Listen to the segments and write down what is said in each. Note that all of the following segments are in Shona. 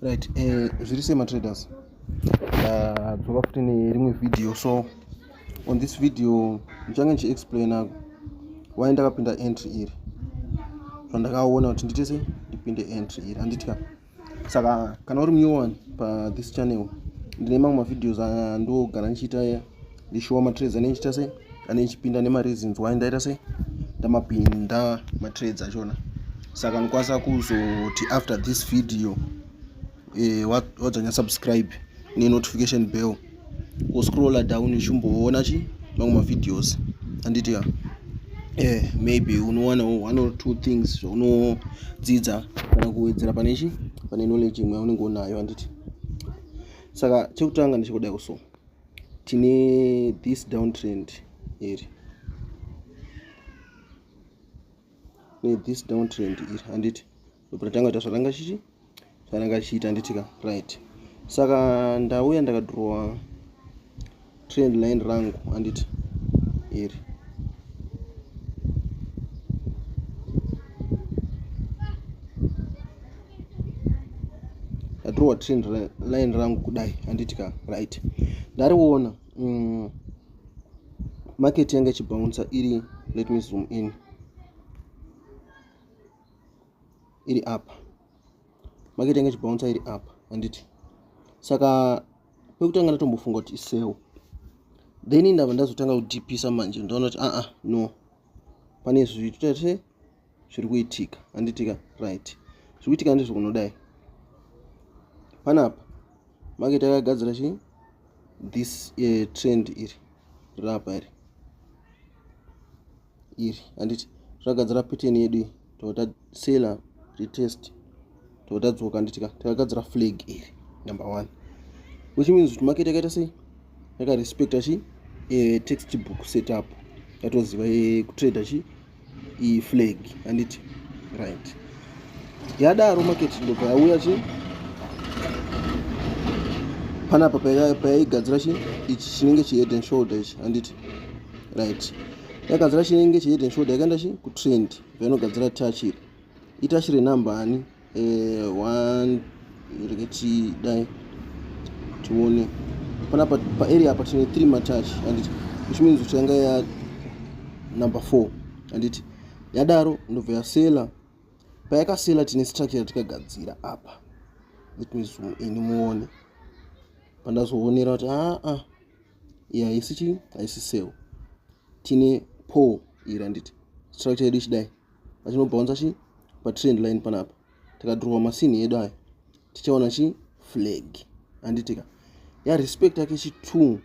Right, zviri sema traders. Dzoka futi nerimwe video. So on this video ndichange ndichiexplaina why ndakapinda entry iri. Zvandakaona kuti nditese ndipinde entry iri handitya. Saka kana uri new one pa this channel ndine mamwe mavideos andogara ndichiita ndishowa matrades ane ndichiita sei ane ndichipinda nemareasons why ndaita sei ndamapinda matrades achona. Saka ndikwanisa kuzoti after this video wadzanya subscribe ne notification bell uscrolla down uchimboona chi mamwe mavideos anditi maybe unowana one or two things unodzidza kana kuwedzera pane knowledge imwe unenge unayo anditi. Saka chekutanga ndichikuda kuso tine this downtrend iri iri anditi ndopatanga kuti zvaranga chiita anditika right. Saka ndauya ndakadraw trend line rangu anditi iri ndadraw trend line rangu kudai anditika right. Ndariona market yanga ichibounce iri, let me zoom in, iri up, market yanga ichibounce iri up anditi. Saka pekutanga ndatombofunga kuti isell, then ndabva ndazotanga kudipisa manje ndaona kuti no, pane zvitete zviri kuitika anditika right. Zviri kuitika ndizvo kunodai panapa market yakagadzira chi this trend iri rapa iri anditi zvakagadzira pattern yedu tota seller retest tota dzoka anditika takagadzira flag iri number 1, which means kuti market yakaita sei yakarespecta chi textbook setup yatoziva kutrade chi flag anditi right. Yadaro market ndobva yauya chi panapa payaigadzira chi ichi chinenge chi head and shoulder ichi anditi right. Yakagadzira chinenge chi head and shoulder yakaenda chi kutrend painogadzira touch iri itouch renumber ani 1 ireketi dai tuone panapa pa area apa tine 3 matouch anditi, which means kuti yanga ya number 4 anditi. Yadaro ndobva yasela payakasela tine structure yatikagadzira apa, let me zoom in muone pandazoonera kuti haisi chi haisi sell, tine pull iri anditi structure yedu ichidai pachinobounce chi pa trend line panapa tikadraw masini yedu aya tichaona chi flag anditika ya respect yake chi 2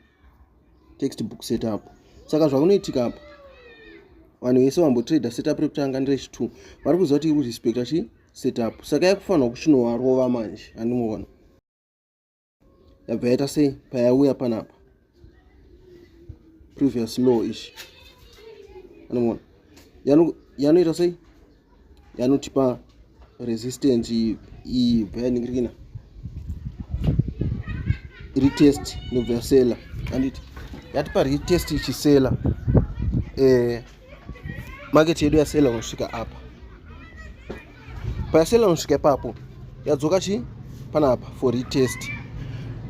textbook setup. Saka zvakunoitika apa vanhu vese vambotrader setup rekutanga ndire chi 2 vari kuziva kuti iri respecta chi setup. Saka yakufanira kuchinowa rova manje anomuona yabva yaita sei payauya panapa previous low ishi anomuona yanoita sei yanotipa resistance iyi bva yaningirikina retest nobva yasela anditi yatipa retest ichisela market yedu yasela unosvika apa payasela unosvika ipapo yadzoka chi panapa for retest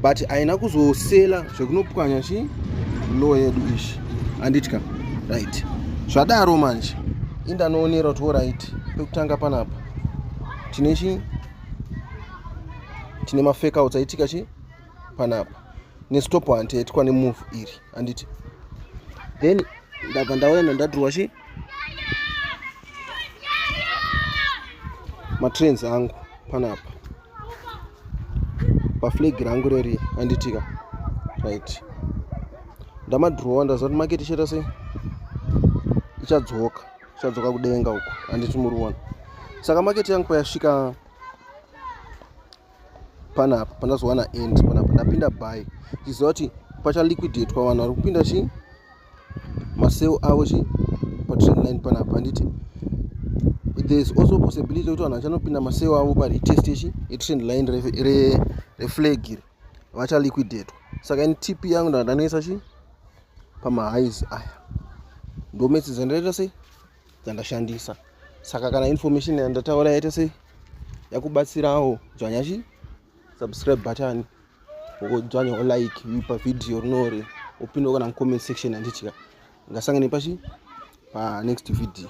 but haina kuzosela zvekunopwanya chi low yedu ishi anditka right. Zvadaro manje indanoonera kuti right pekutanga panapa tine chi tine mafake outs aitika chi panapa nestop hunt yaitwa nemove iri anditi, then ndabva ndaona ndadrawa chi matrends angu panapa paflag rangu reri anditika right. Ndamadrowa ndaziva kuti market ichaita sei ichadzoka kudenga uko anditi muriona. Saka market yangu payasvika panapa pandazowana end panapa ndapinda buy ndiziva kuti pachaliquidetwa vanhu vari kupinda chi masell avo chi patrend line panapa anditi. There is also possibility kuti vanhu vachanopinda masell avo paretest chi trend line reflag iri vachaliquidetwa. Saka ini tip yangu ndandanoisa chi pamahighs aya ndometse dzandaita sei dzandashandisa. Saka kana information yandataura yaita sei yakubatsirawo dzvanya chi subscribe button wodzvanya like vipa video rinori upinde kana comment section anditya ngasangane pashi pa next video.